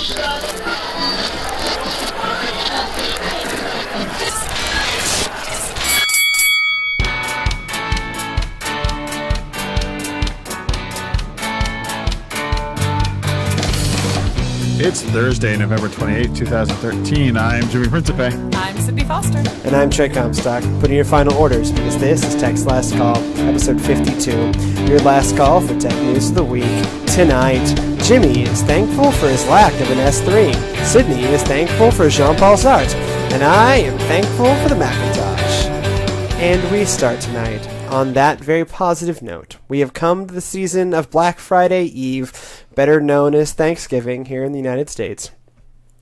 It's Thursday, November 28th, 2013. I'm Jimmy Principe. I'm Sydney Foster. And I'm Trey Comstock, putting your final orders because this is Tech's Last Call, episode 52. Your last call for Tech News of the Week. Tonight, Jimmy is thankful for his lack of an S3. Sydney is thankful for Jean-Paul Sartre. And I am thankful for the Macintosh. And we start tonight on that very positive note. We have come to the season of Black Friday Eve, better known as Thanksgiving here in the United States.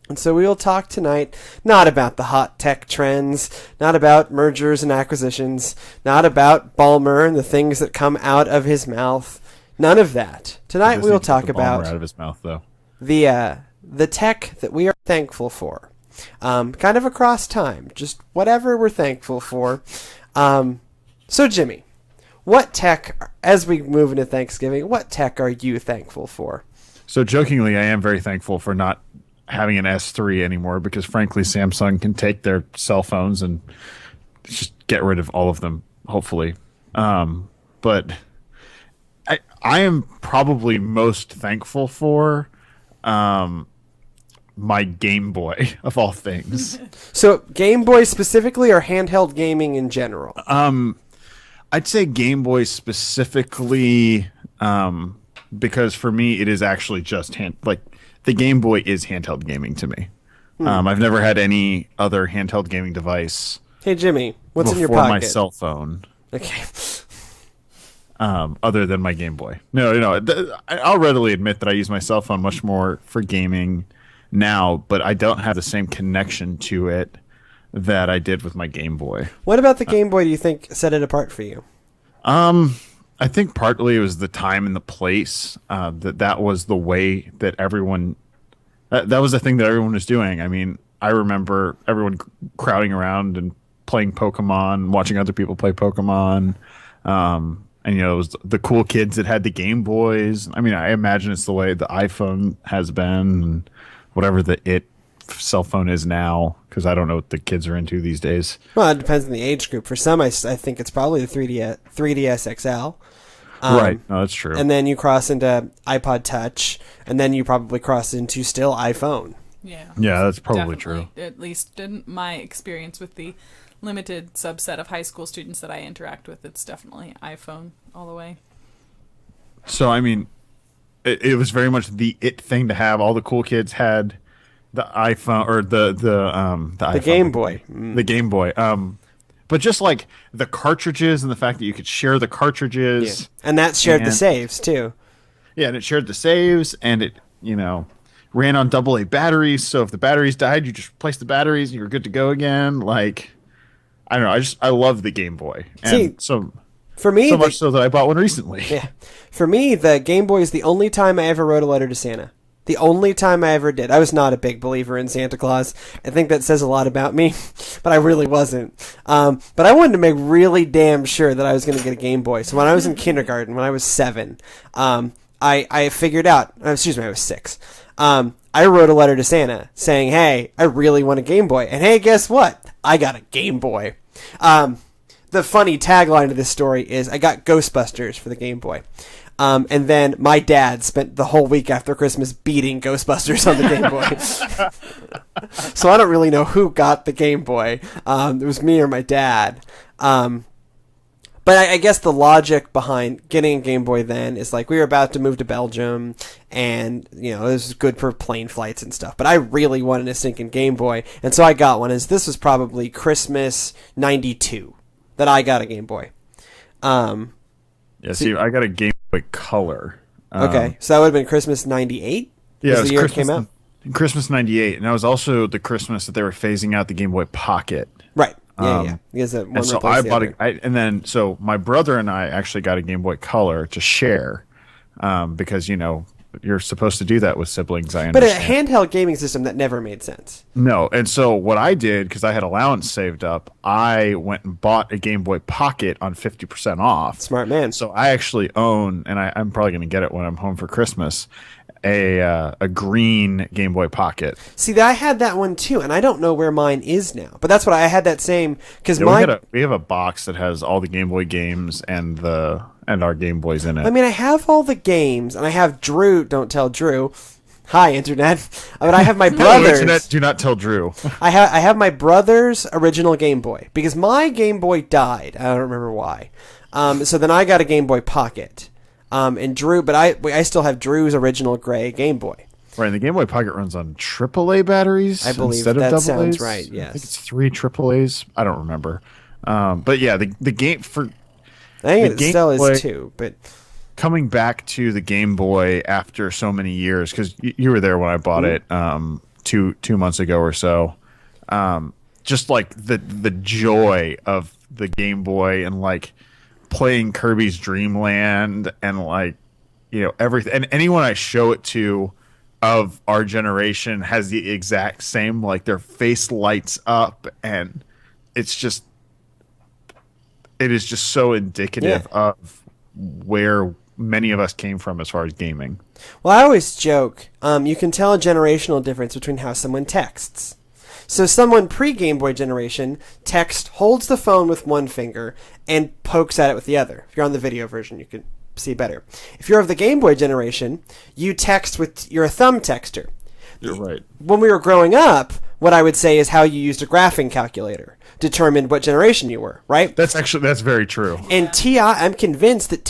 And so we will talk tonight not about the hot tech trends, not about mergers and acquisitions, not about Ballmer and the things that come out of his mouth. None of that. Tonight we will talk about out of his mouth, though. the tech that we are thankful for. Kind of across time, just whatever we're thankful for. So Jimmy, what tech, as we move into Thanksgiving, what tech are you thankful for? So jokingly, I am very thankful for not having an S3 anymore because, frankly, Samsung can take their cell phones and just get rid of all of them, hopefully. But I am probably most thankful for my Game Boy, of all things. So Game Boy specifically or handheld gaming in general? I'd say Game Boy specifically, because for me it is actually just the Game Boy is handheld gaming to me. I've never had any other handheld gaming device. Hey Jimmy, what's in your before pocket? my cell phone. Okay. Other than my Game Boy. No. I'll readily admit that I use my cell phone much more for gaming now, but I don't have the same connection to it that I did with my Game Boy. What about the Game Boy do you think set it apart for you? I think partly it was the time and the place. That was the way that everyone. That was the thing that everyone was doing. I mean, I remember everyone crowding around and playing Pokemon, watching other people play Pokemon. And it was the cool kids that had the Game Boys. I mean, I imagine it's the way the iPhone has been, and whatever the cell phone is now, because I don't know what the kids are into these days. Well, it depends on the age group. For some, I think it's probably the 3DS XL. Right. No, that's true. And then you cross into iPod Touch, and then you probably cross into still iPhone. Yeah. Yeah, that's probably Definitely. true. At least in my experience with the limited subset of high school students that I interact with, it's definitely iPhone all the way. So, I mean, it was very much the it thing to have. All the cool kids had the iPhone or the iPhone, Game Boy. The Game Boy. But just like the cartridges and the fact that you could share the cartridges. Yeah. And that shared the saves, too. Yeah, and it shared the saves, and it, ran on AA batteries. So if the batteries died, you just replace the batteries and you're good to go again. Like, I don't know. I love the Game Boy. And for me, so much so that I bought one recently. Yeah. For me, the Game Boy is the only time I ever wrote a letter to Santa. The only time I ever did. I was not a big believer in Santa Claus. I think that says a lot about me, but I really wasn't. But I wanted to make really damn sure that I was going to get a Game Boy. So when I was in kindergarten, when I was 7, I figured out, I was 6. I wrote a letter to Santa saying, hey, I really want a Game Boy. And hey, guess what? I got a Game Boy. The funny tagline to this story is I got Ghostbusters for the Game Boy. And then my dad spent the whole week after Christmas beating Ghostbusters on the Game Boy. So I don't really know who got the Game Boy. It was me or my dad. But I guess the logic behind getting a Game Boy then is like we were about to move to Belgium and, it was good for plane flights and stuff. But I really wanted a stinking Game Boy. And so I got one. This was probably Christmas 92 that I got a Game Boy. Yeah, see, I got a Game Boy Color. Okay, so that would have been Christmas 98? Yeah, it was the year Christmas, it came out? Christmas 98, and that was also the Christmas that they were phasing out the Game Boy Pocket. Right, yeah. Because one And so I bought so my brother and I actually got a Game Boy Color to share, because, you're supposed to do that with siblings, I But understand. a handheld gaming system, that never made sense. No, and so what I did, because I had allowance saved up, I went and bought a Game Boy Pocket on 50% off. Smart man. So I actually own, and I'm probably going to get it when I'm home for Christmas, a green Game Boy Pocket. See, I had that one too, and I don't know where mine is now. But that's what I had that same because Yeah, we have a box that has all the Game Boy games and our Game Boys in it. I mean, I have all the games, and I have Drew. Don't tell Drew. Hi, internet. But I have my brother's. Internet, do not tell Drew. I have my brother's original Game Boy because my Game Boy died. I don't remember why. So then I got a Game Boy Pocket. And Drew, but I still have Drew's original gray Game Boy. Right, and the Game Boy Pocket runs on AAA batteries. I believe instead that of sounds AA's. right. Yes, I think it's 3 AAA's. I don't remember. But yeah, the game for. I think it Game still Boy- is too. But Coming back to the Game Boy after so many years, because you were there when I bought it 2 months ago or so. Just like the joy of the Game Boy and like playing Kirby's Dream Land and like everything, and anyone I show it to of our generation has the exact same, like their face lights up, and it is just so indicative of where many of us came from as far as gaming. well, I always joke. You can tell a generational difference between how someone texts. So someone pre-Game Boy generation holds the phone with one finger and pokes at it with the other. If you're on the video version, you can see better. If you're of the Game Boy generation, you're a thumb texter. You're right. When we were growing up, what I would say is how you used a graphing calculator determined what generation you were, right? That's very true. And I'm convinced that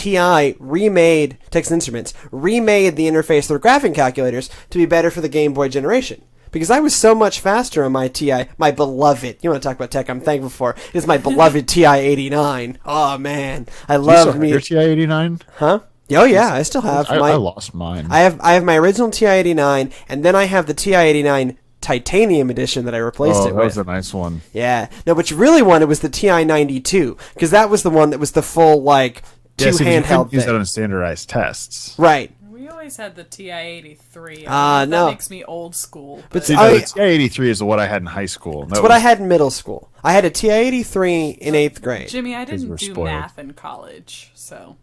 Texas Instruments remade the interface for graphing calculators to be better for the Game Boy generation. Because I was so much faster on my TI, my beloved, you want to talk about tech I'm thankful for, is my beloved TI-89. Oh, man. I love me. Your TI-89? Huh? Oh, yeah, I still have. I lost mine. I have my original TI-89, and then I have the TI-89 Titanium edition that I replaced it with. That was a nice one. Yeah. No, what you really wanted was the TI-92, because that was the one that was the full, like, handheld use thing. that on standardized tests. Right. We always had the TI-83. No. That makes me old school. But See, the TI-83 is what I had in high school. That's what I had in middle school. I had a TI-83 in 8th grade. Jimmy, I didn't we're do spoiled. math in college, so...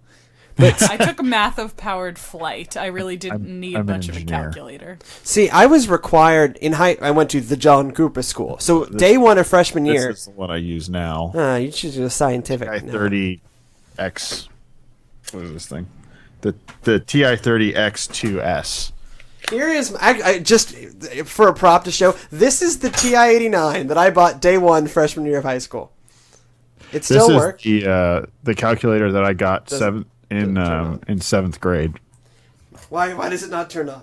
I took math of powered flight. I really didn't need I'm an much of a engineer. calculator. See, I was required I went to the John Cooper School. So day one of freshman This year... is the one I use now. You should do a scientific... TI-30X. What is this thing? The TI-30X2S. Here is, I just, for a prop to show, this is the TI-89 that I bought day one freshman year of high school. It still works. This is the calculator that I got in 7th grade. Why does it not turn on?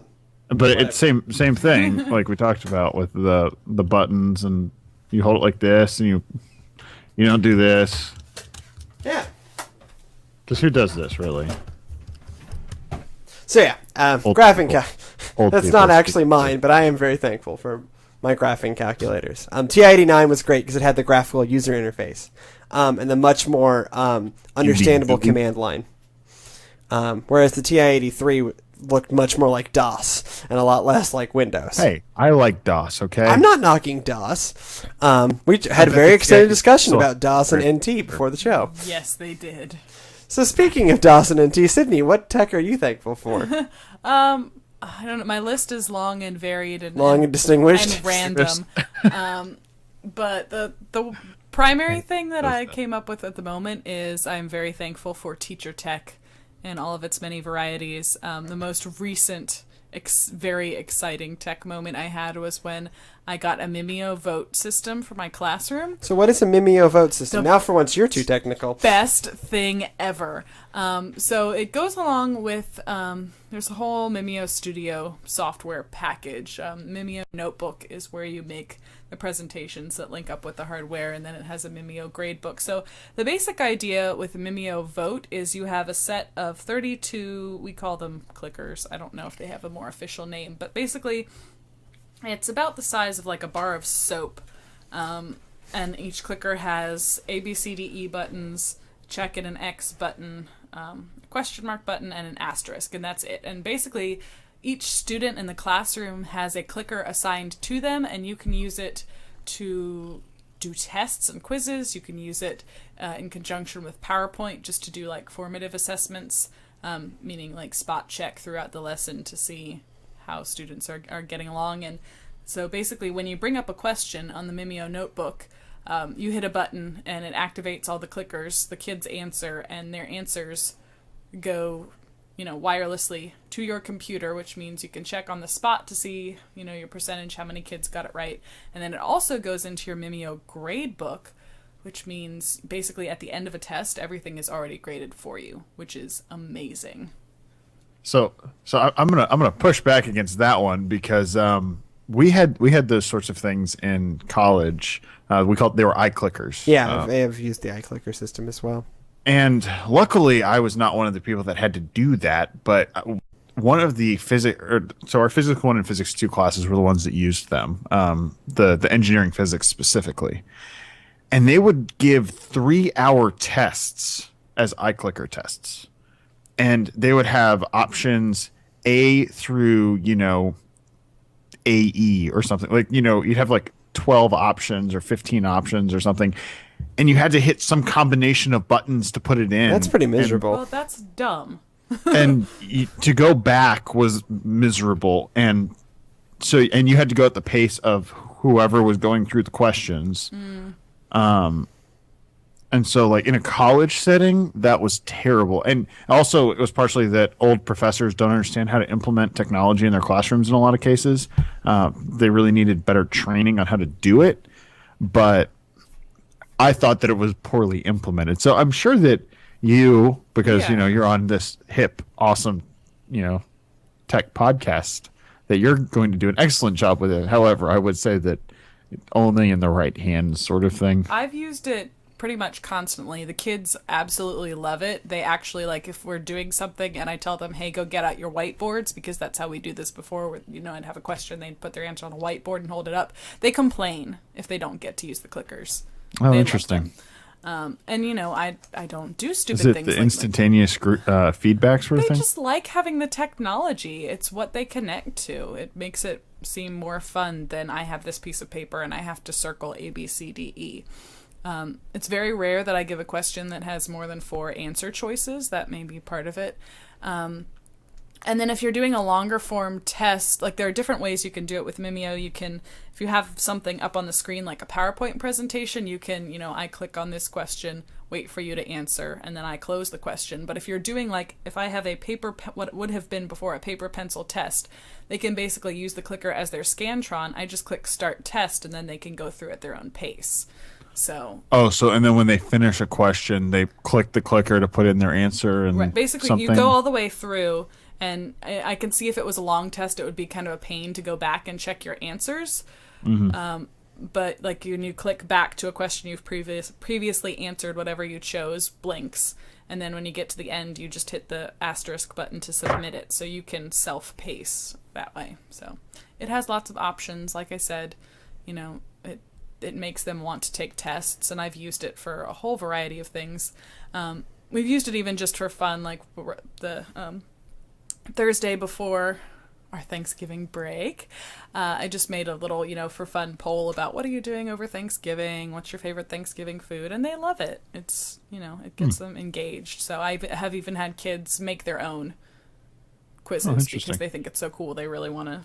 But it's same thing, like we talked about with the buttons, and you hold it like this, and you don't do this. Yeah. Because who does this, really? So yeah, graphing old that's people not actually mine, but I am very thankful for my graphing calculators. TI-89 was great because it had the graphical user interface and the much more understandable command line. Whereas the TI-83 looked much more like DOS and a lot less like Windows. Hey, I like DOS, okay? I'm not knocking DOS. We had a very extended discussion about DOS and NT before the show. Yes, they did. So speaking of DOS and NT, Sydney, what tech are you thankful for? I don't know. My list is long and varied and distinguished and random. But the primary thing that I came up with at the moment is I'm very thankful for teacher tech and all of its many varieties. The most recent very exciting tech moment I had was when I got a Mimeo vote system for my classroom. So what is a Mimeo vote system? Now for once you're too technical. Best thing ever. So it goes along with, there's a whole Mimeo Studio software package. Mimeo Notebook is where you make the presentations that link up with the hardware, and then it has a Mimeo gradebook. So the basic idea with Mimeo Vote is you have a set of 32, we call them clickers. I don't know if they have a more official name, but basically it's about the size of like a bar of soap. And each clicker has A, B, C, D, E buttons, check and an X button, a question mark button, and an asterisk, and that's it. And basically each student in the classroom has a clicker assigned to them, and you can use it to do tests and quizzes. You can use it in conjunction with PowerPoint just to do like formative assessments, meaning like spot check throughout the lesson to see how students are getting along. And so basically when you bring up a question on the Mimeo notebook, you hit a button and it activates all the clickers, the kids answer, and their answers go, wirelessly to your computer, which means you can check on the spot to see, your percentage, how many kids got it right. And then it also goes into your Mimeo grade book, which means basically at the end of a test, everything is already graded for you, which is amazing. So I'm gonna push back against that one because we had those sorts of things in college. They were iClickers. Yeah, I've used the iClicker system as well. And luckily, I was not one of the people that had to do that. But one of the our Physics 1 and Physics 2 classes were the ones that used them, the engineering physics specifically. And they would give 3-hour tests as iClicker tests. And they would have options A through, AE or something. Like, you'd have like 12 options or 15 options or something. And you had to hit some combination of buttons to put it in. That's pretty miserable. Well, that's dumb. And to go back was miserable. And you had to go at the pace of whoever was going through the questions. And so, like, in a college setting, that was terrible. And also, it was partially that old professors don't understand how to implement technology in their classrooms in a lot of cases. They really needed better training on how to do it. But I thought that it was poorly implemented. So I'm sure that you, because, you're on this hip, awesome, tech podcast, that you're going to do an excellent job with it. However, I would say that only in the right hands sort of thing. I've used it pretty much constantly. The kids absolutely love it. They actually, like, if we're doing something and I tell them, hey, go get out your whiteboards, because that's how we do this before, where, I'd have a question, they'd put their answer on a whiteboard and hold it up. They complain if they don't get to use the clickers. Oh, interesting. And I don't do stupid Is it things. The like instantaneous feedback sort of they thing? just like having the technology. It's what they connect to. It makes it seem more fun than I have this piece of paper and I have to circle A, B, C, D, E. It's very rare that I give a question that has more than 4 answer choices. That may be part of it. And then if you're doing a longer form test, like, there are different ways you can do it with Mimeo. You can, if you have something up on the screen like a PowerPoint presentation, you can, I click on this question, wait for you to answer, and then I close the question. But if you're doing, like, if I have a what would have been before a paper pencil test, they can basically use the clicker as their Scantron. I just click start test, and then they can go through at their own pace. So and then when they finish a question, they click the clicker to put in their answer, and right. Basically something. You go all the way through, and I can see if it was a long test, it would be kind of a pain to go back and check your answers. Mm-hmm. But like when you click back to a question you've previously answered, whatever you chose blinks, and then when you get to the end, you just hit the asterisk button to submit it, so you can self-pace that way. So it has lots of options. Like I said, it makes them want to take tests, and I've used it for a whole variety of things. We've used it even just for fun, like the Thursday before our Thanksgiving break. I just made a little, for fun poll about what are you doing over Thanksgiving? What's your favorite Thanksgiving food? And they love it. It's, it gets them engaged. So I have even had kids make their own quizzes because they think it's so cool. They really want to,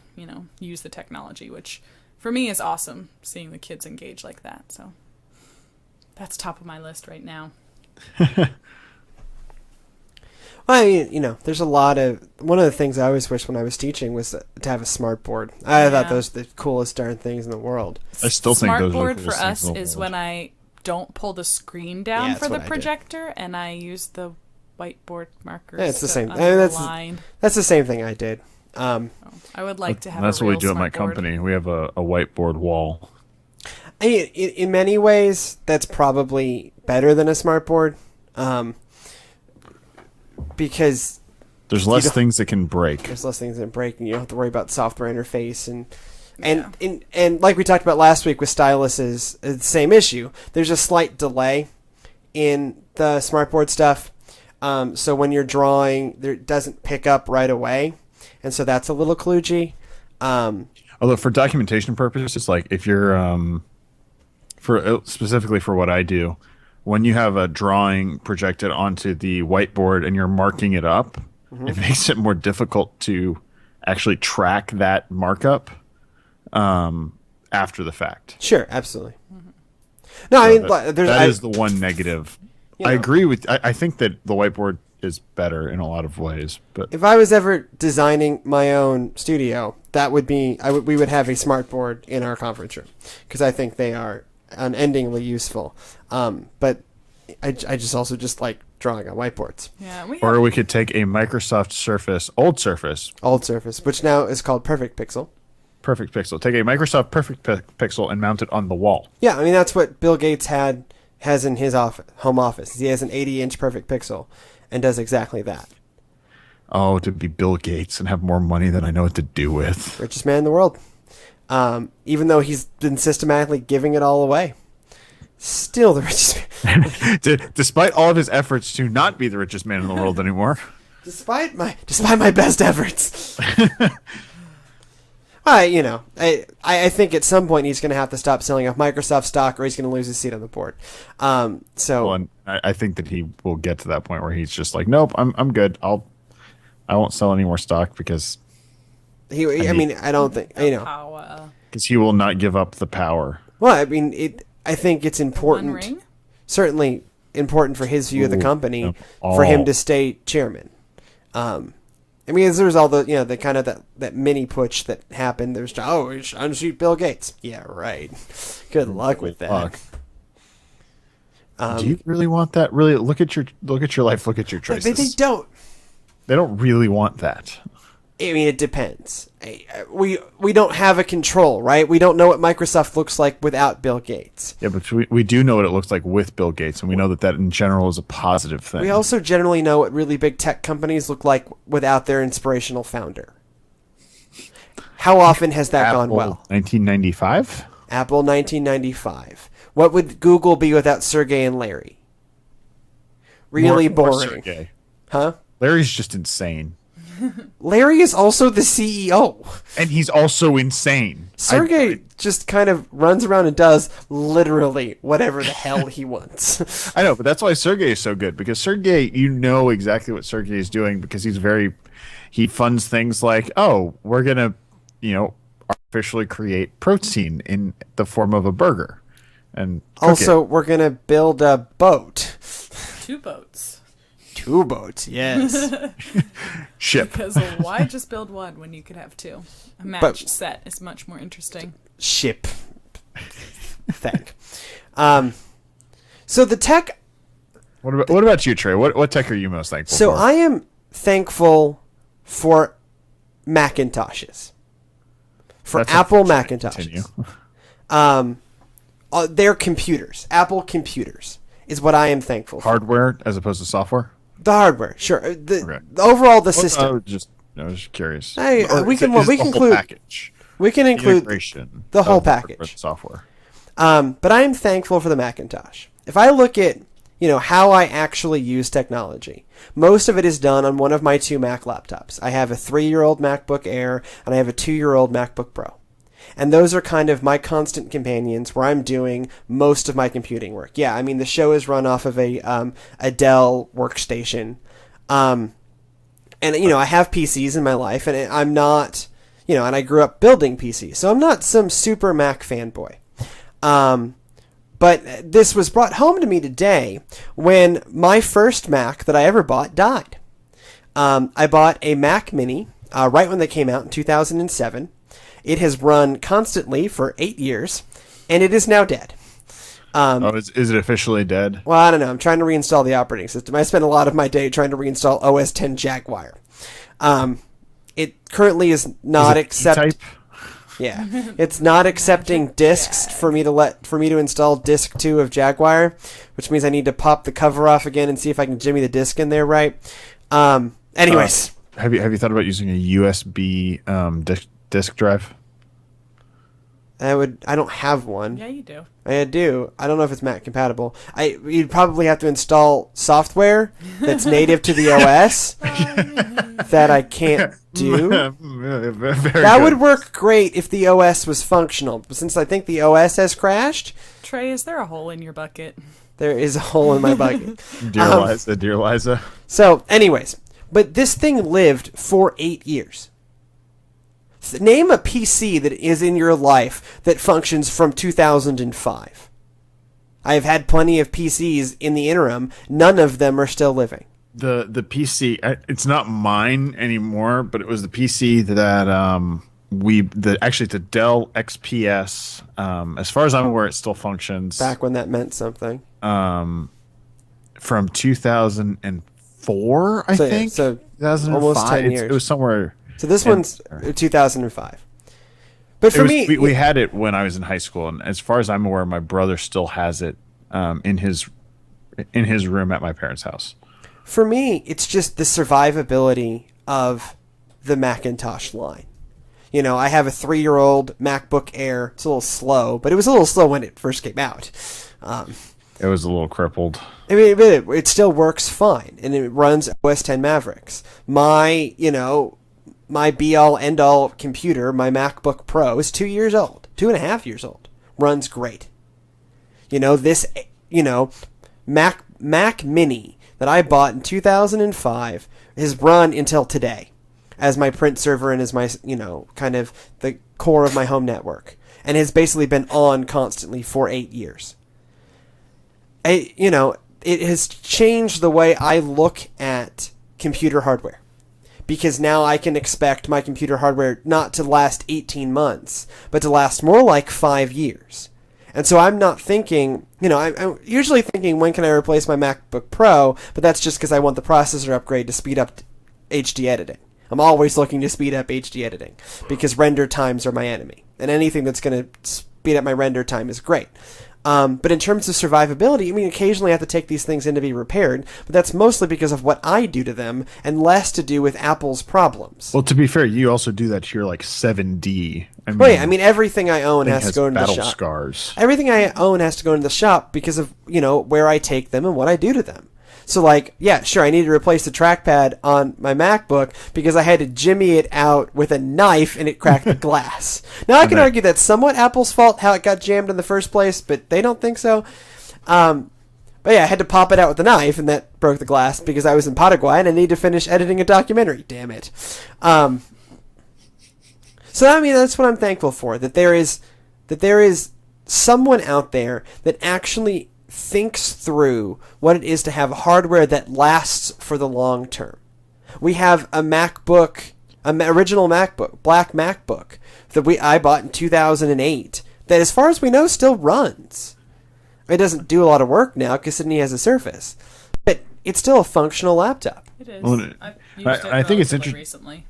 use the technology, which for me is awesome, seeing the kids engage like that. So that's top of my list right now. Well, I mean, there's a lot of... One of the things I always wished when I was teaching was to have a smart board. I thought those were the coolest darn things in the world. I still think those are the coolest coolest for us things is when I don't pull the screen down for the projector, and I use the whiteboard markers. Yeah, it's the same. That's the same thing I did. I would like to have That's a what real we do at my smart board. company. We have a whiteboard wall. In many ways, that's probably better than a smart board, because there's less things that can break. There's less things that break, and you don't have to worry about software interface and like we talked about last week with styluses, it's the same issue. There's a slight delay in the smartboard stuff, so when you're drawing, it doesn't pick up right away, and so that's a little kludgy. Although for documentation purposes, it's like if you're specifically for what I do, when you have a drawing projected onto the whiteboard and you're marking it up, it makes it more difficult to actually track that markup after the fact. Sure, absolutely. No, I mean, That is the one negative. You I know. agree with. I think that the whiteboard is better in a lot of ways, but if I was ever designing my own studio, that would be we would have a smart board in our conference room because I think they are unendingly useful. But I just also just like drawing on whiteboards. Yeah, we or have, we could take a Microsoft Surface, old Surface, Old Surface, which now is called Perfect Pixel. Perfect Pixel. Take a Microsoft Perfect Pixel and mount it on the wall. Yeah, I mean that's what Bill Gates has in his home office. He has an 80-inch Perfect Pixel and does exactly that. Oh, to be Bill Gates and have more money than I know what to do with. Richest man in the world. Even though he's been systematically giving it all away. Still the richest man. Despite all of his efforts to not be the richest man in the world anymore. Despite my best efforts. I think at some point he's going to have to stop selling off Microsoft stock, or he's going to lose his seat on the board. Well, and I think that he will get to that point where he's just like, nope, I'm good. I won't sell any more stock because I don't think how, because he will not give up the power. Well, I mean, I think it's One important. Ring. Certainly important for his view of the Ooh, company no. for him Oh. to stay chairman. I mean, there's all the kind of that mini putsch that happened. There's we should unseat Bill Gates. Yeah, right. Good luck with that. Fuck. Do you really want that? Really look at your life. Look at your choices. They don't. They don't really want that. I mean, it depends. We don't have a control, right? We don't know what Microsoft looks like without Bill Gates. Yeah, but we do know what it looks like with Bill Gates, and we know that in general is a positive thing. We also generally know what really big tech companies look like without their inspirational founder. How often has that gone well? 1995. Apple 1995. What would Google be without Sergey and Larry? Really More boring. Sergey. Huh? Larry's just insane, Larry is also the CEO. and he's also insane. Sergey just kind of runs around and does literally whatever the hell he wants. I know, but that's why Sergey is so good, because Sergey, you know exactly what Sergey is doing, because he funds things like, oh, we're gonna, artificially create protein in the form of a burger, and cook Also, it. we're going to build a boat. 2 boats. 2 boats, yes. Ship. Because why just build one when you could have 2? A matched set is much more interesting. Ship. Thing. So the tech. What about you, Trey? What tech are you most thankful So for? I am thankful for Macintoshes. For That's Apple unfortunate. Macintoshes. Continue. They're computers. Apple computers is what I am thankful for. Hardware as opposed to software. The hardware, sure. Okay. Overall, the I system. was just curious. Hey, Or we is can- it- is we the can whole include- package. We can The include integration the whole of hardware package. with software. But I am thankful for the Macintosh. If I look at, how I actually use technology, most of it is done on one of my 2 Mac laptops. I have a 3-year-old MacBook Air and I have a 2-year-old MacBook Pro. And those are kind of my constant companions where I'm doing most of my computing work. Yeah, I mean, the show is run off of a Dell workstation. And, I have PCs in my life, and I'm not, and I grew up building PCs, so I'm not some super Mac fanboy. But this was brought home to me today when my first Mac that I ever bought died. I bought a Mac Mini right when they came out in 2007. It has run constantly for 8 years, and it is now dead. Is it officially dead? Well, I don't know. I'm trying to reinstall the operating system. I spent a lot of my day trying to reinstall OS 10 Jaguar. It currently is not accepting. E-type? Yeah, it's not accepting disks for me to install disk 2 of Jaguar, which means I need to pop the cover off again and see if I can jimmy the disk in there right. Anyways, Have you thought about using a USB disk drive? I don't have one. Yeah, you do. I do. I don't know if it's Mac compatible. You'd probably have to install software that's native to the OS that I can't do. That would work great if the OS was functional, but since I think the OS has crashed, Trey, is there a hole in your bucket? there is a hole in my bucket. Dear Liza. So, anyways, but this thing lived for 8 years. Name a PC that is in your life that functions from 2005. I have had plenty of PCs in the interim. None of them are still living. The PC, it's not mine anymore, but it was the PC that actually it's a Dell XPS. As far as I'm aware, it still functions. Back when that meant something. From 2004, I think. So 2005. almost 10 years. It was somewhere. So this one's 2005. But for me, we had it when I was in high school, and as far as I'm aware, my brother still has it in his room at my parents' house. For me, it's just the survivability of the Macintosh line. You know, I have a 3-year-old MacBook Air. It's a little slow, but it was a little slow when it first came out. It was a little crippled. I mean, it still works fine, and it runs OS X Mavericks. My be-all, end-all computer, my MacBook Pro, is 2 years old, 2.5 years old. Runs great. Mac Mini that I bought in 2005 has run until today as my print server and as my, kind of the core of my home network, and has basically been on constantly for 8 years. It has changed the way I look at computer hardware, because now I can expect my computer hardware not to last 18 months, but to last more like 5 years. And so I'm not thinking, I'm usually thinking, when can I replace my MacBook Pro? But that's just because I want the processor upgrade to speed up HD editing. I'm always looking to speed up HD editing because render times are my enemy. And anything that's going to speed up my render time is great. But in terms of survivability, occasionally I have to take these things in to be repaired, but that's mostly because of what I do to them and less to do with Apple's problems. Well, to be fair, you also do that to your 7D. Everything I own has to go into the shop. Scars. Everything I own has to go into the shop because of, where I take them and what I do to them. So, sure, I need to replace the trackpad on my MacBook because I had to jimmy it out with a knife and it cracked the glass. Now, I can argue that's somewhat Apple's fault, how it got jammed in the first place, but they don't think so. But yeah, I had to pop it out with a knife, and that broke the glass because I was in Paraguay and I need to finish editing a documentary. Damn it. So, that's what I'm thankful for, that there is someone out there that actually thinks through what it is to have hardware that lasts for the long term. We have a MacBook, an original MacBook, black MacBook that I bought in 2008 that, as far as we know, still runs. It doesn't do a lot of work now because Sydney has a Surface, but it's still a functional laptop. It is. Well, I've used it I think it's interesting recently.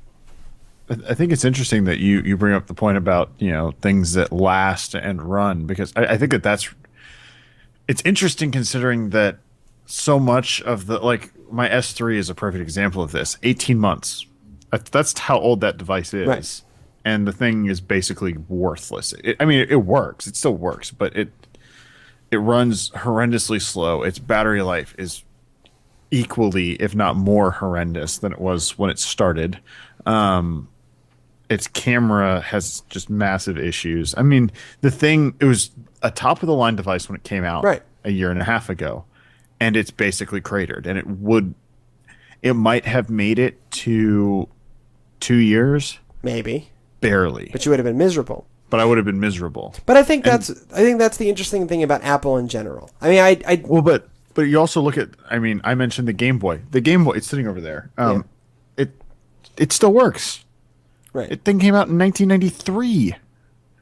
I think it's interesting that you bring up the point about things that last and run, because I think it's interesting considering that so much of my S3 is a perfect example of this. 18 months. That's how old that device is. Right. And the thing is basically worthless. It works. It still works, but it runs horrendously slow. Its battery life is equally, if not more, horrendous than it was when it started. Its camera has just massive issues. It was a top-of-the-line device when it came out a year and a half ago, and it's basically cratered. And it might have made it to 2 years, Maybe, barely. but you would have been miserable. But I would have been miserable. But I think that's the interesting thing about Apple in general. But you also look at. I mentioned the Game Boy. The Game Boy, it's sitting over there. It still works. Right. It thing came out in 1993.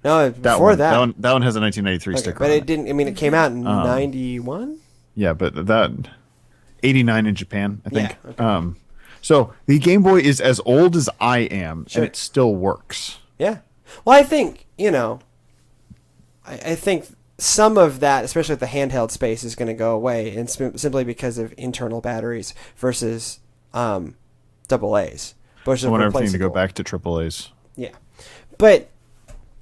No, before that one has a 1993 sticker. But on it didn't. It came out in 91. Yeah, but that 89 in Japan, I think. Yeah, okay. So the Game Boy is as old as I am, Sure. and it still works. Yeah. Well, I think I think some of that, especially with the handheld space, is going to go away, and simply because of internal batteries versus AA's. I want everything to go back to AAA's. Yeah, but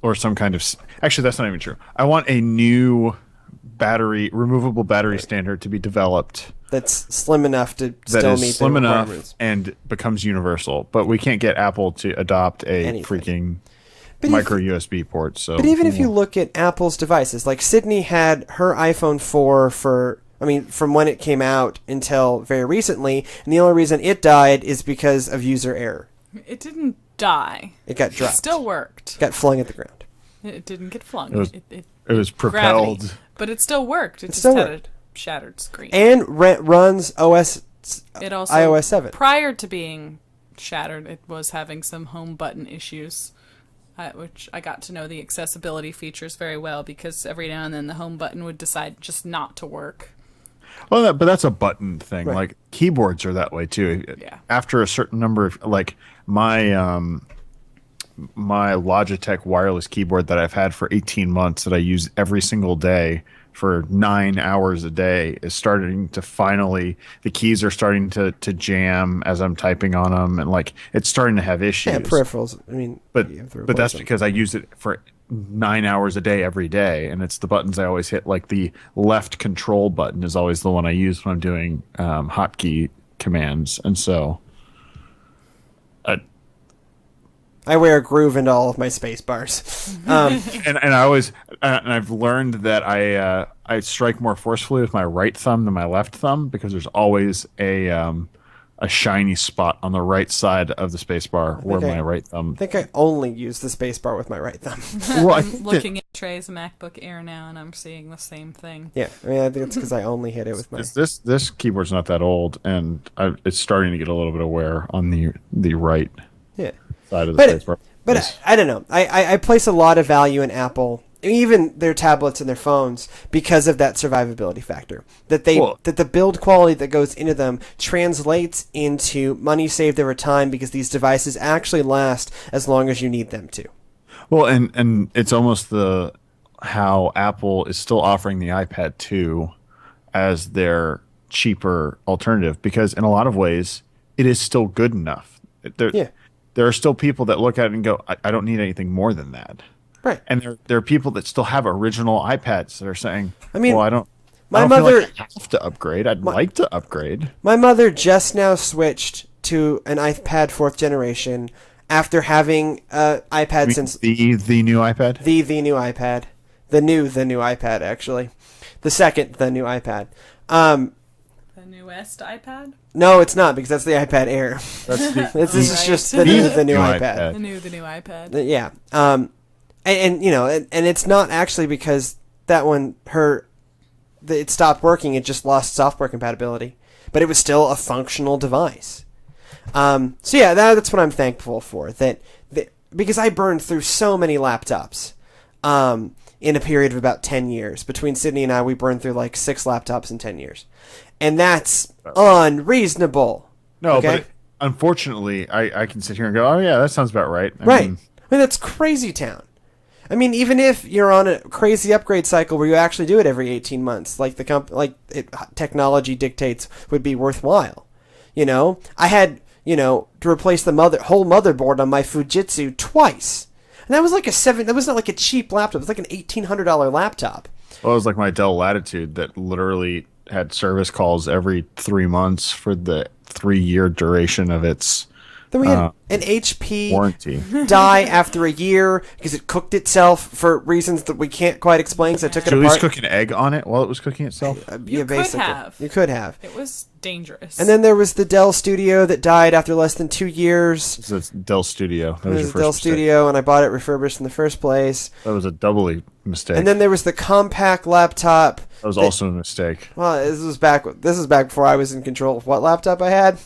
Or some kind of. Actually, that's not even true. I want a new removable battery standard to be developed that's slim enough to that still is meet slim the enough requirements. and becomes universal. But we can't get Apple to adopt a Anything. freaking micro USB port. So, but even if you look at Apple's devices, like Sydney had her iPhone 4 from when it came out until very recently, and the only reason it died is because of user error. It didn't die. It got dropped. It still worked. Got flung at the ground. It didn't get flung. It was propelled. Gravity. But it still worked. It just still had worked. a shattered screen. And runs It also, iOS 7. prior to being shattered, it was having some home button issues, which I got to know the accessibility features very well because every now and then the home button would decide just not to work. Well, but that's a button thing. Right. Like keyboards are that way too. Yeah. After a certain number of like my Logitech wireless keyboard that I've had for 18 months that I use every single day for 9 hours a day is starting to finally, the keys are starting to jam as I'm typing on them, and like it's starting to have issues. Yeah, peripherals. I mean, But you have to but replace that's them. because I use it for 9 hours a day every day, and it's the buttons I always hit. Like the left control button is always the one I use when I'm doing hotkey commands, and so I wear a groove into all of my space bars. and I always and I've learned that I strike more forcefully with my right thumb than my left thumb because there's always a shiny spot on the right side of the space bar where I my right thumb. I think I only use the space bar with my right thumb. Well, I I'm think looking at Trey's MacBook Air now, and I'm seeing the same thing. Yeah, I mean, I think it's because I only hit it with my. this keyboard's not that old, and it's starting to get a little bit of wear on the right Yeah. side of the space bar. But I don't know. I place a lot of value in Apple, even their tablets and their phones, because of that survivability factor. That the build quality that goes into them translates into money saved over time because these devices actually last as long as you need them to. Well, and it's almost how Apple is still offering the iPad 2 as their cheaper alternative because in a lot of ways it is still good enough. There are still people that look at it and go, I don't need anything more than that. Right. And there are people that still have original iPads that are saying, I mean, well, I don't my feel mother like I have to upgrade. I'd like to upgrade. My mother just now switched to an iPad 4th generation after having iPad since the new iPad. the new iPad, the new iPad actually, the new iPad. The newest iPad? No, it's not because that's the iPad Air. That's the, This is Right. just the new iPad. The new iPad. Yeah. And you know, and it's not actually because that one it stopped working. It just lost software compatibility, but it was still a functional device. So yeah, that's what I'm thankful for. That because I burned through so many laptops. In a period of about 10 years. Between Sydney and I, we burned through like 6 laptops in 10 years. And that's unreasonable. no, okay? but unfortunately, I can sit here and go, oh yeah, that sounds about right. I Right. mean, I mean, that's crazy town. I mean, even if you're on a crazy upgrade cycle where you actually do it every 18 months, like technology dictates would be worthwhile. You know, I had, to replace the whole motherboard on my Fujitsu twice. And that was like that was not like a cheap laptop. It was like an $1,800 laptop. well, it was like my Dell Latitude that literally had service calls every 3 months for the 3-year duration of its Then we had an HP warranty. die after a year because it cooked itself for reasons that we can't quite explain. So I took it Did you at least apart. cook an egg on it while it was cooking itself? You could have. You could have. It was dangerous. And then there was the Dell Studio that died after less than 2 years. It's a Dell Studio. That It was your was first a Dell mistake. Studio, and I bought it refurbished in the first place. That was a doubly mistake. And then there was the compact laptop. that was also a mistake. Well, this was back before I was in control of what laptop I had.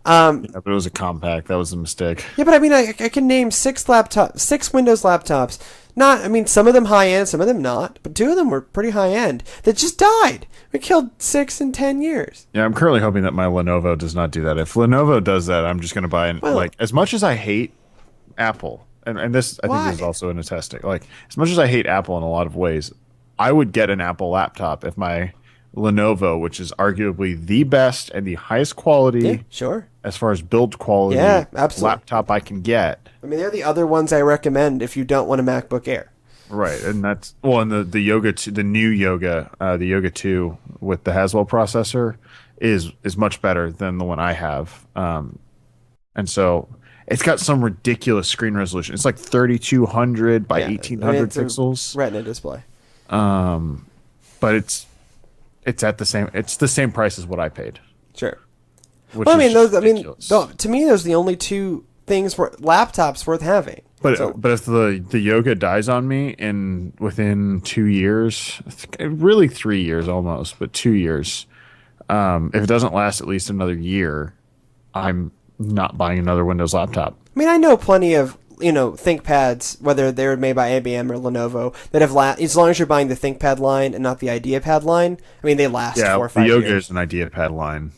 Yeah, but it was a compact. That was a mistake. Yeah, but I mean, I can name 6 Windows laptops. Some of them high end, some of them not, but 2 of them were pretty high end that just died. We killed 6 in 10 years. Yeah, I'm currently hoping that my Lenovo does not do that. If Lenovo does that, I'm just going to buy as much as I hate Apple, and this I think this is also an attesting. Like as much as I hate Apple in a lot of ways, I would get an Apple laptop if my Lenovo, which is arguably the best and the highest quality Yeah, sure. as far as build quality Yeah, absolutely. laptop I can get. I mean, they're the other ones I recommend if you don't want a MacBook Air. Right, and that's and the Yoga 2, the new Yoga, the Yoga 2 with the Haswell processor is much better than the one I have. And so it's got some ridiculous screen resolution. It's like 3200 by 1800 it's a pixels. Retina display. But it's the same price as what I paid. Sure. Which Well, I mean, is to me, ridiculous. those are the only 2 laptops worth having. But So- but if the Yoga dies on me within 2 years, really 3 years almost, but 2 years, if it doesn't last at least another year, I'm not buying another Windows laptop. I mean, I know plenty of ThinkPads, whether they're made by IBM or Lenovo, that have as long as you're buying the ThinkPad line and not the IdeaPad line. I mean, they last 4 or Yeah, 5 the Yoga years. is an IdeaPad line.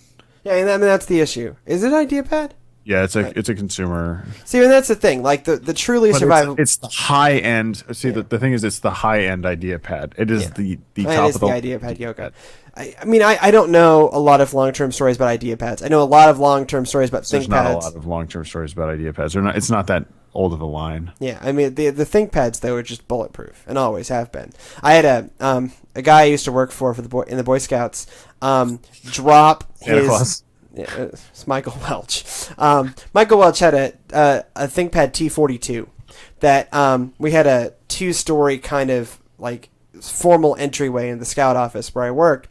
Yeah, and I mean that's the issue. Is it IdeaPad? Yeah, it's a consumer. See, and that's the thing. Like the truly But survival. it's the high end. See, the thing is, it's the high end IdeaPad. It is the top It is of the IdeaPad Yoga. I mean, I don't know a lot of long-term stories about IdeaPads. I know a lot of long-term stories about There's ThinkPads. not a lot of long term stories about IdeaPads. They're not. It's not that old of a line. Yeah, I mean the ThinkPads though are just bulletproof and always have been. I had a guy I used to work for in the Boy Scouts drop Santa his. Claus. Yeah, it's Michael Welch. Michael Welch had a ThinkPad T42 that we had a 2-story kind of like formal entryway in the Scout office where I worked.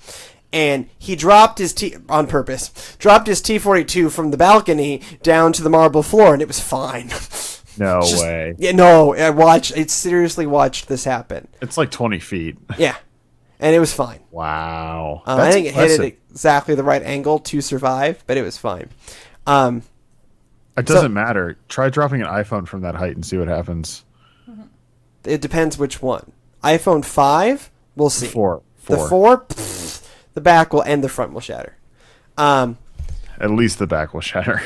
And he dropped his on purpose, dropped his T42 from the balcony down to the marble floor, and it was fine. No way. Yeah, no, I seriously watched this happen. It's like 20 feet. Yeah, and it was fine. Wow. I That's think it hit impressive. at exactly the right angle to survive, but it was fine. It doesn't matter. Try dropping an iPhone from that height and see what happens. It depends which one. iPhone 5, we'll see. Four. The 4, pfft, the back will and the front will shatter. At least the back will shatter.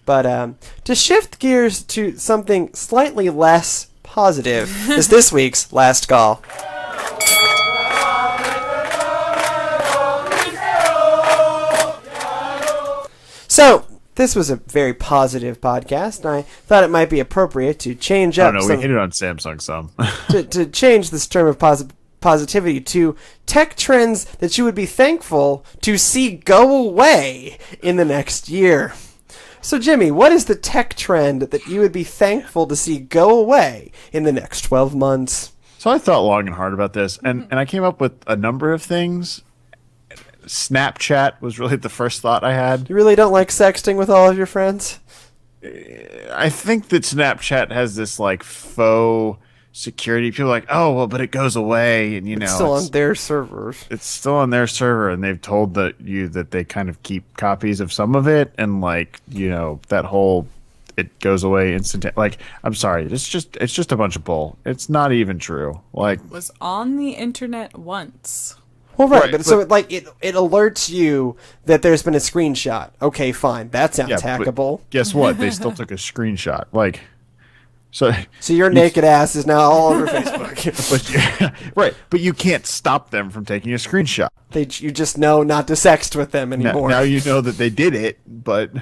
But to shift gears to something slightly less positive is this week's Last Call. So, this was a very positive podcast, and I thought it might be appropriate to change Oh up no, we some, hit it on Samsung some. to change this term of positivity to tech trends that you would be thankful to see go away in the next year. So, Jimmy, what is the tech trend that you would be thankful to see go away in the next 12 months? So I thought long and hard about this, and I came up with a number of things. Snapchat was really the first thought I had. You really don't like sexting with all of your friends? I think that Snapchat has this like faux security. People are like, oh well, but it goes away, and It's still on their servers. it's still on their server, and they've told that they kind of keep copies of some of it, and like that whole it goes away instantaneously. Like, I'm sorry, it's just a bunch of bull. It's not even true. Like, Was on the internet once. Well, right, Right, but so it alerts you that there's been a screenshot. Okay, fine, that sounds but hackable. guess what? They still took a screenshot. Like, so. So your naked ass is now all over Facebook. But right, but you can't stop them from taking a screenshot. You just know not to sext with them Now, anymore. now you know that they did it, but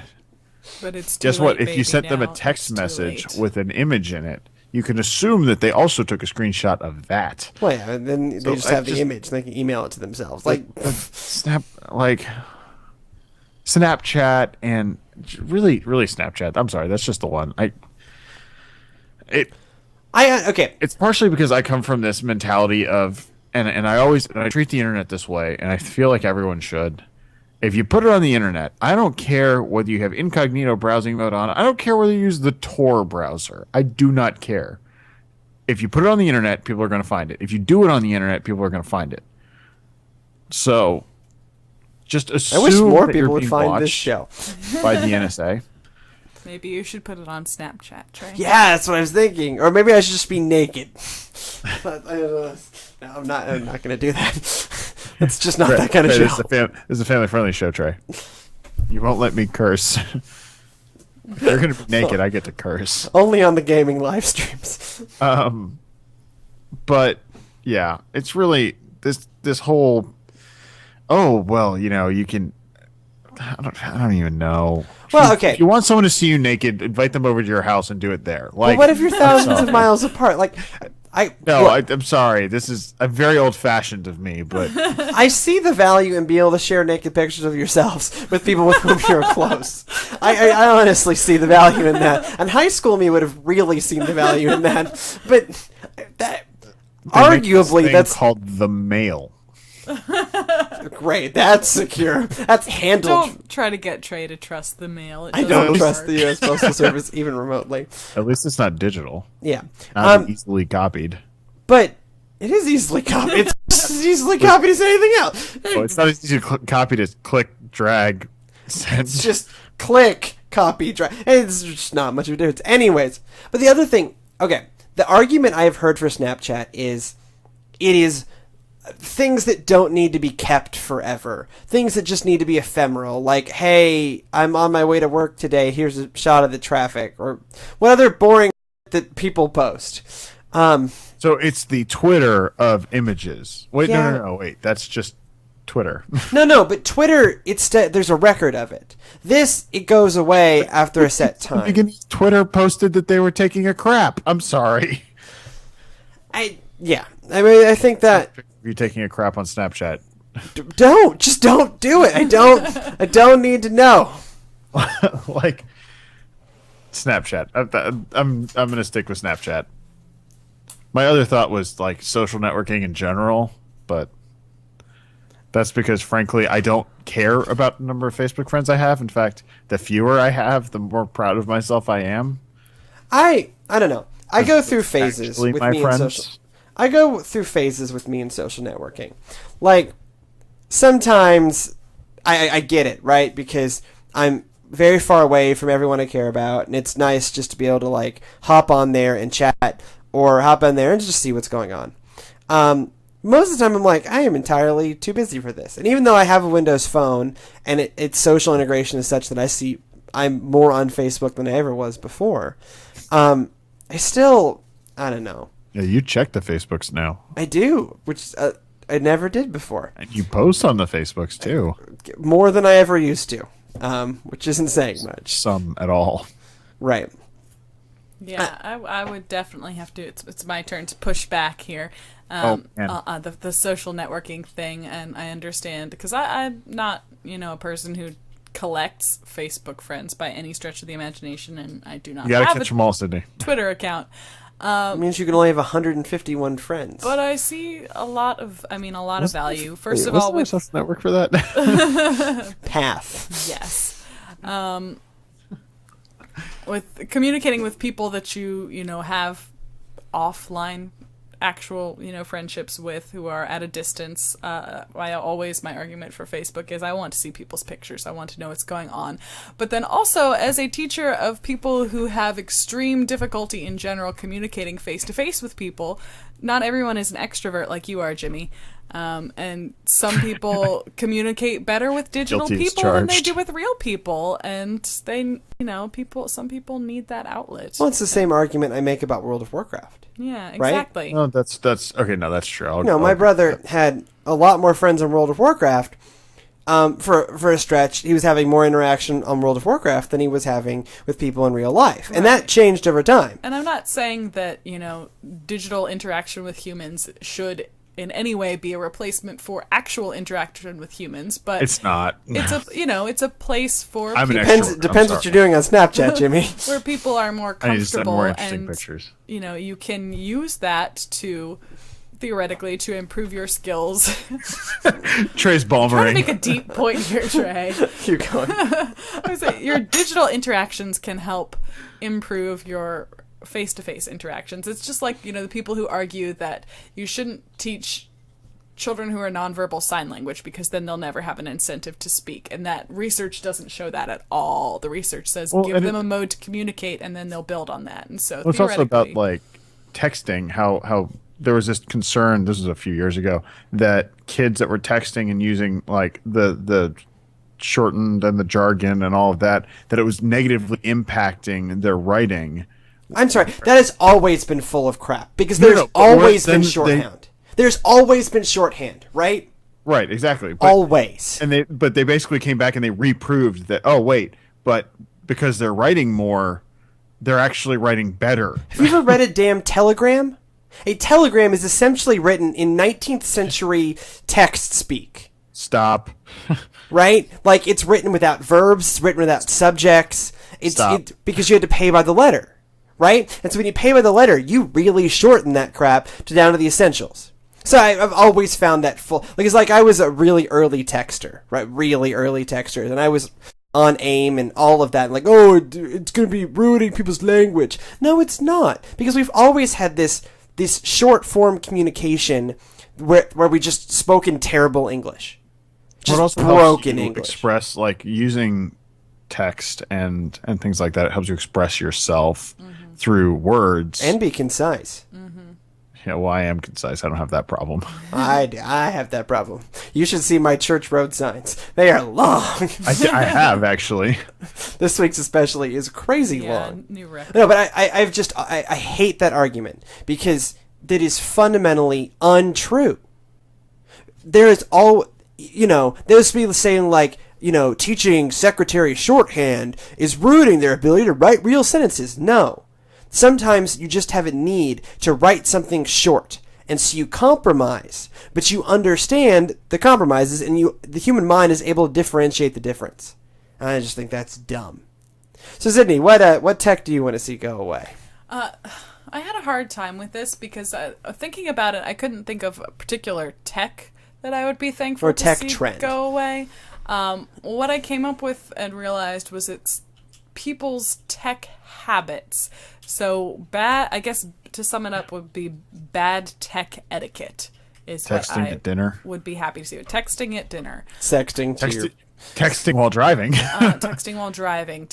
But it's too guess what? late, If you baby, sent them a now. text It's too message late. with an image in it, you can assume that they also took a screenshot of that. Well, yeah, and then So they just I have the just- image and they can email it to themselves. Like, Snapchat and really Snapchat. I'm sorry, that's just the one. okay. It's partially because I come from this mentality of, and I treat the internet this way, and I feel like everyone should. If you put it on the internet, I don't care whether you have incognito browsing mode on. I don't care whether you use the Tor browser. I do not care. If you put it on the internet, people are going to find it. If you do it on the internet, people are going to find it. So, just I assume wish more that you're people would being find this watched show. by the NSA. Maybe you should put it on Snapchat, Trey. Yeah, that's what I was thinking. Or maybe I should just be naked. But, no, I'm not going to do that. It's just not that kind of Trey, show. This is a family-friendly show, Trey. You won't let me curse. If you're going to be naked, I get to curse. Only on the gaming live streams. But yeah, it's really this whole. Oh well, you can. I don't even know. Well, okay. If you want someone to see you naked, invite them over to your house and do it there. Like, Well, what if you're thousands of miles apart? Like, I'm sorry. This is a very old-fashioned of me, but I see the value in being able to share naked pictures of yourselves with people with whom you're close. I honestly see the value in that. And high school me would have really seen the value in that. But that they make this arguably, thing that's called the mail. great. That's secure. That's handled. Don't try to get Trey to trust the mail. It I doesn't don't trust work. the U.S. Postal Service even remotely. At least it's not digital. Yeah. Not easily copied. But it is easily copied. It's just as easily copied as anything else. Well, it's not as easy to copy to click, drag, send. It's just click, copy, drag. It's just not much of a difference. Anyways, but the other thing, okay, the argument I have heard for Snapchat is it is things that don't need to be kept forever. Things that just need to be ephemeral. Like, hey, I'm on my way to work today. Here's a shot of the traffic. Or what other boring that people post. So it's the Twitter of images. Wait, Yeah. no, wait. That's just Twitter. No, but Twitter, there's a record of it. This, it goes away after a set time. Twitter posted that they were taking a crap. I'm sorry. I mean, I think that You're taking a crap on Snapchat. just don't do it. I don't need to know. Like Snapchat. I'm gonna stick with Snapchat. My other thought was like social networking in general, but that's because frankly I don't care about the number of Facebook friends I have. In fact, the fewer I have, the more proud of myself I am. I don't know. I go through phases Actually, with my me and friends. social. I go through phases with me and social networking. Like sometimes I get it, right? Because I'm very far away from everyone I care about, and it's nice just to be able to like hop on there and chat, or hop on there and just see what's going on. Most of the time, I'm like, I am entirely too busy for this. And even though I have a Windows phone and its social integration is such that I'm more on Facebook than I ever was before, I don't know. Yeah, you check the Facebooks now, I do, which I never did before. and you post on the Facebooks too. More than I ever used to, which isn't saying much. Some at all. Right. Yeah, I would definitely have to. It's my turn to push back here. Man. The social networking thing, and I understand because I'm not a person who collects Facebook friends by any stretch of the imagination, and I do not You gotta have catch a them all, Sydney. Twitter account. It means you can only have 151 friends. But I see a lot of value. First of Wait, all, wasn't there a with social network for that? Path. yes, with communicating with people that you have offline actual friendships with who are at a distance. My argument for Facebook is I want to see people's pictures. I want to know what's going on. But then also as a teacher of people who have extreme difficulty in general communicating face to face with people, not everyone is an extrovert like you are, Jimmy. And some people communicate better with digital Guilty as people than they charged. do with real people, and some people need that outlet. Well, it's the same argument I make about World of Warcraft. Yeah, Right? exactly. No, that's okay. No, that's true. My brother had a lot more friends on World of Warcraft. For a stretch, he was having more interaction on World of Warcraft than he was having with people in real life, and that changed over time. And I'm not saying that digital interaction with humans should in any way be a replacement for actual interaction with humans, but It's not. it's a place for I'm an people extrovert. Depends I'm what you're sorry. doing on Snapchat, Jimmy. where people are more I need to send comfortable more interesting and pictures. you can use that to theoretically to improve your skills. Trey's Trying to balmering. make a deep point here, Trey. Keep going. I would say your digital interactions can help improve your face-to-face interactions. It's just like, the people who argue that you shouldn't teach children who are nonverbal sign language because then they'll never have an incentive to speak. And that research doesn't show that at all. The research says give them a mode to communicate and then they'll build on that. And so It's also about theoretically- like texting. How there was this concern. This was a few years ago that kids that were texting and using like the shortened and the jargon and all of that it was negatively impacting their writing. I'm sorry. That has always been full of crap because No, there's no, but always then been shorthand. There's always been shorthand, right? Right, exactly. But, Always. and they basically came back and they reproved that. Oh wait, but because they're writing more, they're actually writing better. Have you ever read a damn telegram? A telegram is essentially written in 19th century text speak, Stop. right? Like it's written without verbs, it's written without subjects. Stop. Because you had to pay by the letter, right? And so when you pay by the letter, you really shorten that crap down to the essentials. So I've always found that because like I was a really early texter, right? Really early texter, and I was on AIM and all of that. Like, oh, it's going to be ruining people's language. No, it's not, because we've always had this short form communication where we just spoke in terrible English, just also helps broken you English. express, like, using text and things like that. It helps you express yourself through words. And be concise. Yeah, well, I am concise. I don't have that problem. I have that problem. You should see my church road signs. They are long. I have, actually. This week's especially is crazy Yeah, long. new record. No, but I hate that argument because that is fundamentally untrue. There's people saying like, teaching secretary shorthand is ruining their ability to write real sentences. No. Sometimes you just have a need to write something short, and so you compromise, but you understand the compromises, and the human mind is able to differentiate the difference. I just think that's dumb. So Sydney, what tech do you want to see go away? I had a hard time with this because thinking about it, I couldn't think of a particular tech that I would be thankful Or to tech see trend. go away. What I came up with and realized was it's people's tech habits. So I guess to sum it up would be bad tech etiquette is what Texting I at dinner. would be happy to see. Texting at dinner. Sexting to your... Texting while driving. Texting while driving,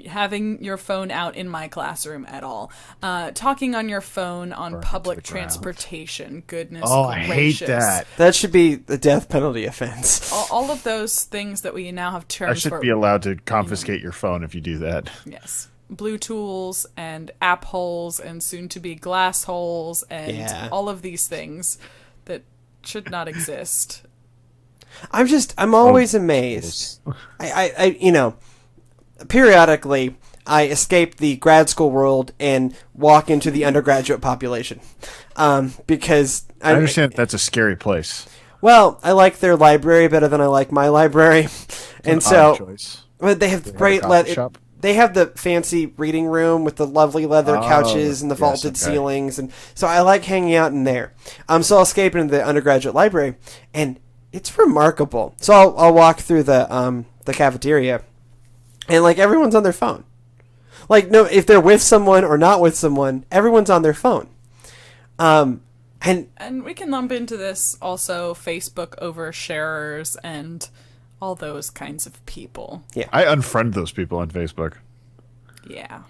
having your phone out in my classroom at all, talking on your phone on public transportation. Goodness I gracious. hate that. That should be the death penalty offense. All of those things that we now have terms I should for. be allowed to confiscate your phone if you do that. Yes. Blue tools and app holes and soon to be glass holes and all of these things that should not exist. I'm always amazed. Periodically I escape the grad school world and walk into the undergraduate population. Because I understand that's a scary place. Well, I like their library better than I like my library. And so choice. but they have great shop? they have the fancy reading room with the lovely leather couches and the yes, vaulted okay. ceilings, and so I like hanging out in there. So I'll escape into the undergraduate library, and it's remarkable. So I'll walk through the cafeteria, and like everyone's on their phone. Like no, if they're with someone or not with someone, everyone's on their phone. And we can lump into this also Facebook oversharers and all those kinds of people. yeah, I unfriend those people on Facebook. Yeah.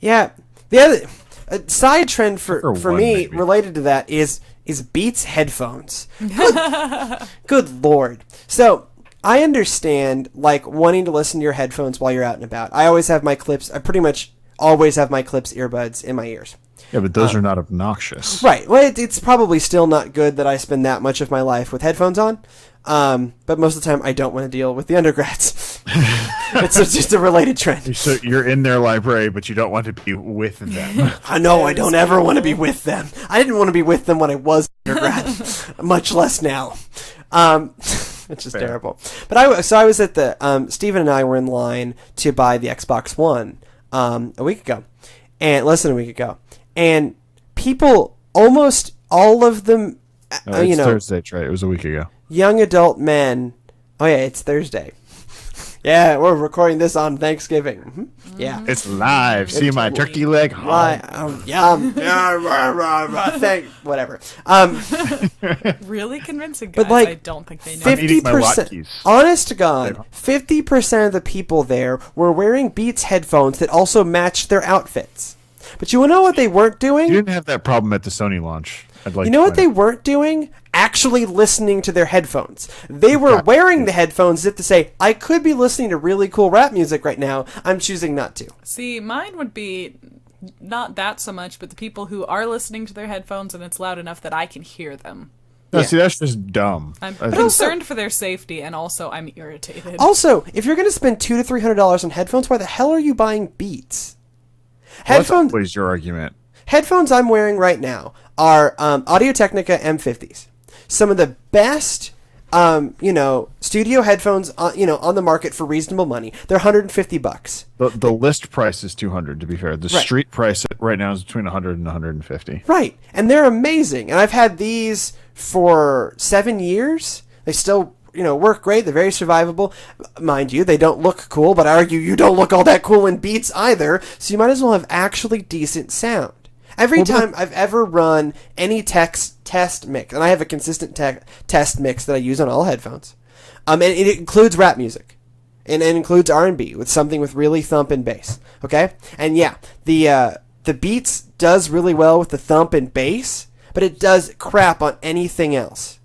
yeah. The other side trend for one, me maybe. related to that is Beats headphones. Good Lord. So I understand like wanting to listen to your headphones while you're out and about. I pretty much always have my Clips earbuds in my ears. Yeah, but those are not obnoxious. Right. Well, it's probably still not good that I spend that much of my life with headphones on. But most of the time I don't want to deal with the undergrads. It's just a related trend. So you're in their library, but you don't want to be with them. I know I don't ever want to be with them. I didn't want to be with them when I was undergrad, much less now. It's just terrible. But I was at the Stephen and I were in line to buy the Xbox One a week ago, and less than a week ago, and people, almost all of them, It's Thursday, right? It was a week ago. young adult men. Oh yeah, it's Thursday. Yeah, we're recording this on Thanksgiving. Mm-hmm. Yeah. It's live. See my turkey leg? Why? Yum. Whatever. Really convincing, guys. But, like, I don't think they know. I'm eating my 50%. Latkes. Honest to God, 50% of the people there were wearing Beats headphones that also matched their outfits. But you know what they weren't doing? You didn't have that problem at the Sony launch. I'd like You to know what they point out. weren't doing? Actually listening to their headphones. They were wearing the headphones as if to say, I could be listening to really cool rap music right now. I'm choosing not to. See, mine would be not that so much, but the people who are listening to their headphones and it's loud enough that I can hear them. No, Yeah. see, that's just dumb. I'm I think- concerned for their safety, and also I'm irritated. Also, if you're going to spend $200 to $300 on headphones, why the hell are you buying Beats? Well, that's Headphones always your argument. Headphones I'm wearing right now are Audio-Technica M50s. Some of the best studio headphones, on the market for reasonable money. They're $150. The list price is 200. To be fair, the Right. street price right now is between 100 and 150. Right, and they're amazing. And I've had these for 7 years. They still, work great. They're very survivable. Mind you, they don't look cool, but I argue you don't look all that cool in Beats either, so you might as well have actually decent sound. Every time I've ever run any test mix, and I have a consistent test mix that I use on all headphones, and it includes rap music, and it includes R&B with something with really thump and bass, okay? And yeah, the Beats does really well with the thump and bass, but it does crap on anything else.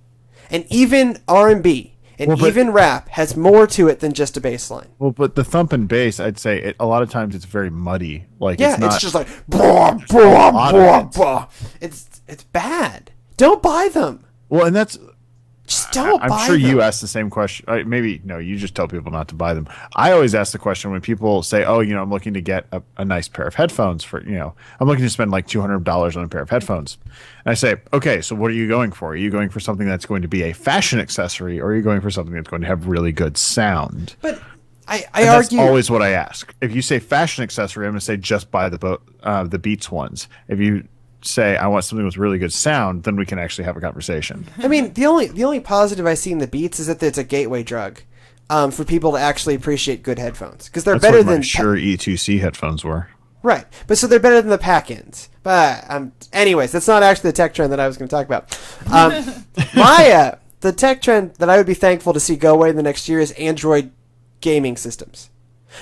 And even R&B and even rap has more to it than just a bass line. Well, but the thump and bass, I'd say a lot of times it's very muddy. Like Yeah, it's not. it's just like blah, blah, blah, blah. It's bad. Don't buy them. Well, and that's. Just don't buy them. I'm sure you asked the same question. Maybe no, you just tell people not to buy them. I always ask the question when people say, "Oh, I'm looking to get a nice pair of headphones for I'm looking to spend like $200 on a pair of headphones." And I say, "Okay, so what are you going for? Are you going for something that's going to be a fashion accessory, or are you going for something that's going to have really good sound?" But I And argue that's always what I ask. If you say fashion accessory, I'm going to say just buy the Beats ones. If you say I want something with really good sound, then we can actually have a conversation. I mean, the only positive I see in the Beats is that it's a gateway drug for people to actually appreciate good headphones because they're That's better what my than Shure E2C headphones were. right. But so they're better than the pack-ins. But anyways, that's not actually the tech trend that I was going to talk about. The tech trend that I would be thankful to see go away in the next year is Android gaming systems,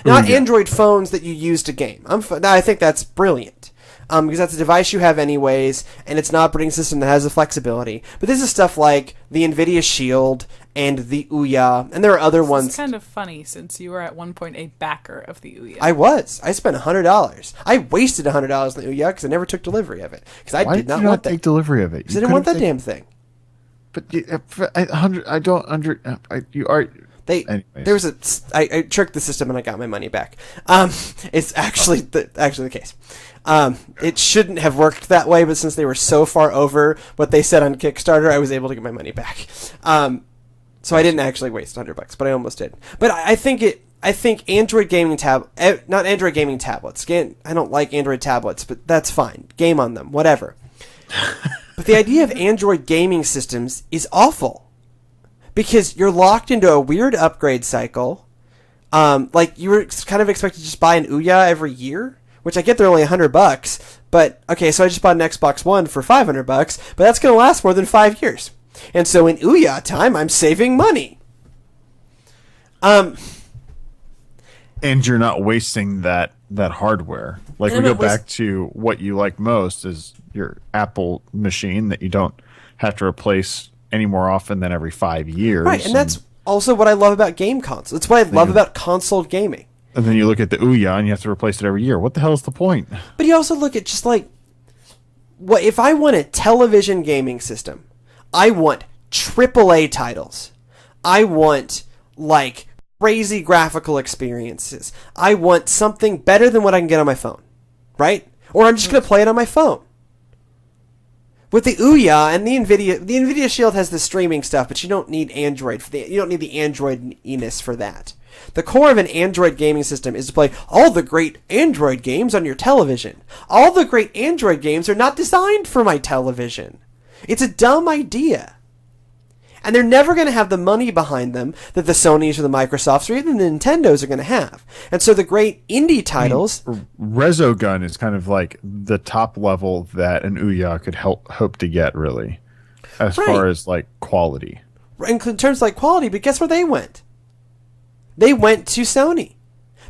not Android phones that you use to game. I think that's brilliant. Because that's a device you have anyways, and it's an operating system that has the flexibility. But this is stuff like the NVIDIA Shield and the Ouya, and there are other ones. It's kind of funny since you were at one point a backer of the Ouya. I spent $100. I wasted $100 on the Ouya because I never took delivery of it. Because I Why did not you want take that. delivery of it? Because I didn't want that damn thing. But for 100, I don't under. You are. Anyways. There was I tricked the system and I got my money back. It's actually the case. It shouldn't have worked that way, but since they were so far over what they said on Kickstarter, I was able to get my money back. So I didn't actually waste $100, but I almost did. But I think Android gaming not Android gaming tablets. I don't like Android tablets, but that's fine. Game on them, whatever. But the idea of Android gaming systems is awful. Because you're locked into a weird upgrade cycle. Like you were kind of expected to just buy an Ouya every year, which I get they're only $100. But okay, so I just bought an Xbox One for $500, but that's going to last more than 5 years. And so in Ouya time, I'm saving money. And you're not wasting that hardware. Like we go back to what you like most is your Apple machine that you don't have to replace any more often than every 5 years. Right, and that's also what I love about game consoles. It's what I love about console gaming. And then you look at the Ouya and you have to replace it every year. What the hell is the point? But you also look at just like, what if I want a television gaming system? I want AAA titles. I want like crazy graphical experiences. I want something better than what I can get on my phone, right? Or I'm just going to play it on my phone. With the Ouya and the NVIDIA Shield has the streaming stuff, but you don't need Android you don't need the Android-iness for that. The core of an Android gaming system is to play all the great Android games on your television. All the great Android games are not designed for my television. It's a dumb idea. And they're never going to have the money behind them that the Sonys or the Microsofts or even the Nintendos are going to have. And so the great indie titles... Resogun is kind of like the top level that an Ouya could hope to get, really, as far as like quality. In terms of like quality, but guess where they went? They went to Sony.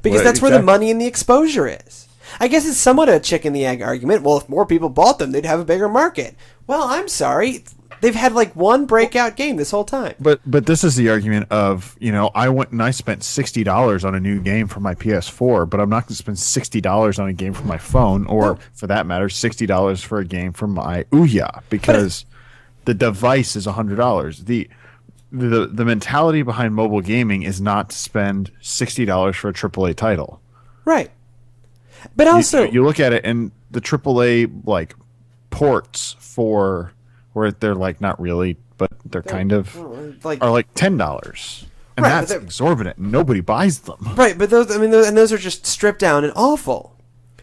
Because that's where the money and the exposure is. I guess it's somewhat a chicken the egg argument. Well, if more people bought them, they'd have a bigger market. Well, I'm sorry. They've had like one breakout game this whole time. But this is the argument of, I went and I spent $60 on a new game for my PS4, but I'm not going to spend $60 on a game for my phone, or for that matter, $60 for a game for my Ouya, because the device is $100. The mentality behind mobile gaming is not to spend $60 for a AAA title. Right. But also you look at it, and the AAA like ports for where they're like not really, but they're kind of like are like $10, and Right, but that's they're- exorbitant. Nobody buys them. right, but those, I mean, those are just stripped down and awful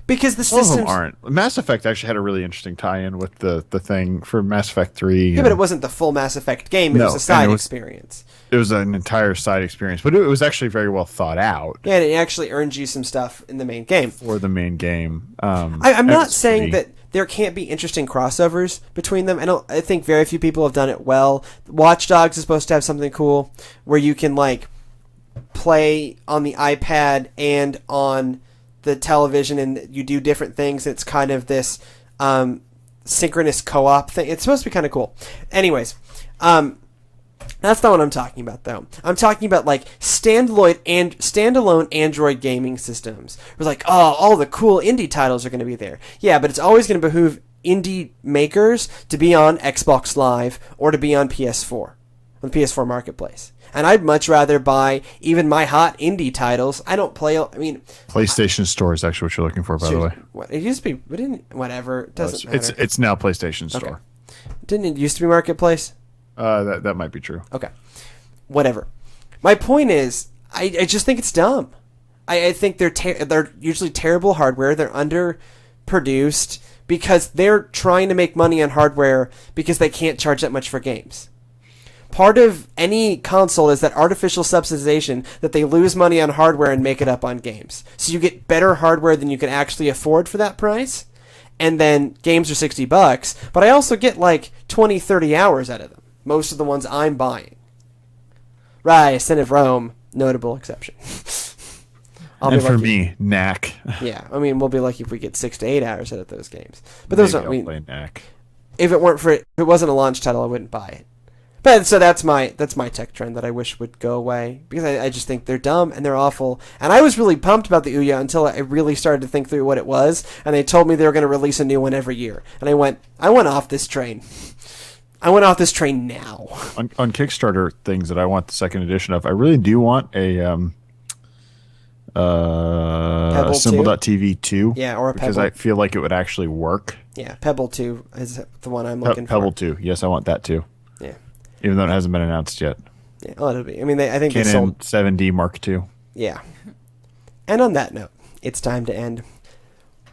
because the Some of them systems aren't. Mass Effect actually had a really interesting tie-in with the thing for Mass Effect 3. Yeah, but it wasn't the full Mass Effect game. It No, was a and side it was- experience. It was an entire side experience, but it was actually very well thought out Yeah, and it actually earned you some stuff in the main game. for the main game. I'm and not it's saying free. that there can't be interesting crossovers between them. I think very few people have done it well. Watch Dogs is supposed to have something cool where you can like play on the iPad and on the television, and you do different things. It's kind of this synchronous co-op thing. It's supposed to be kind of cool. Anyways, that's not what I'm talking about, though. I'm talking about like standalone Android gaming systems. It was like, oh, all the cool indie titles are going to be there. Yeah, but it's always going to behoove indie makers to be on Xbox Live or to be on PS4, on the PS4 Marketplace. And I'd much rather buy even my hot indie titles. I don't play. I mean, PlayStation Store is actually what you're looking for, by the way. what, it used to be. But whatever. It doesn't It's matter. it's now PlayStation Store. Didn't it used to be Marketplace? That might be true. Okay. Whatever. My point is, I just think it's dumb. I think they're usually terrible hardware. They're underproduced because they're trying to make money on hardware because they can't charge that much for games. Part of any console is that artificial subsidization that they lose money on hardware and make it up on games. So you get better hardware than you can actually afford for that price, and then games are $60, but I also get like 20, 30 hours out of them. Most of the ones I'm buying. Right, Sin of Rome, notable exception. I'll And be for lucky. me, Knack. Yeah, I mean, we'll be lucky if we get 6 to 8 hours out of those games. But those Maybe are, I I'll mean, play Knack. if it wasn't a launch title, I wouldn't buy it. But so that's my tech trend that I wish would go away because I just think they're dumb and they're awful. And I was really pumped about the Ouya until I really started to think through what it was, and they told me they were going to release a new one every year, and I went off this train. I went off this train now. On Kickstarter things that I want the second edition of, I really do want a Pebble 2? Symbol.tv 2. Yeah, or a because Pebble. I feel like it would actually work. Yeah, Pebble 2 is the one I'm looking Pebble for. 2. Yes, I want that too. Yeah. Even though it hasn't been announced yet. Yeah, well, it'll be. I mean, I think they Canon sold. 7D Mark II. Yeah. And on that note, it's time to end.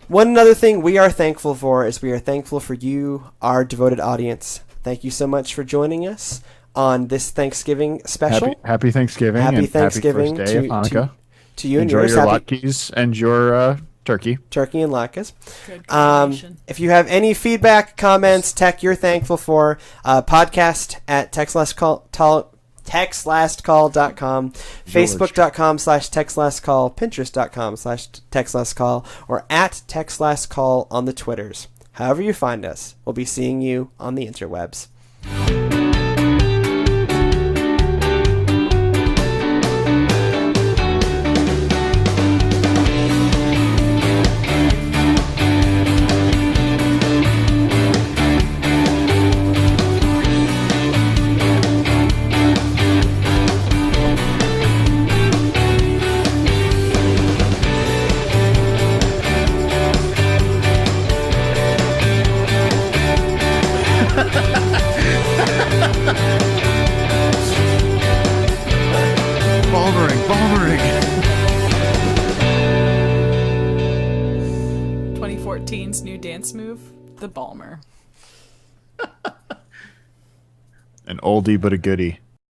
One other thing we are thankful for is we are thankful for you, our devoted audience. Thank you so much for joining us on this Thanksgiving special. Happy Thanksgiving. Happy and Thanksgiving happy first day of Hanukkah. To you and Enjoy yours. your Happy latkes and your turkey. turkey and latkes. Good combination. If you have any feedback, comments, tech you're thankful for, podcast at textlastcall.com, facebook.com/textlastcall, pinterest.com/textlastcall, or at textlastcall on the Twitters. However you find us, we'll be seeing you on the interwebs. Balmering. 2014's new dance move, the Balmer. An oldie but a goodie.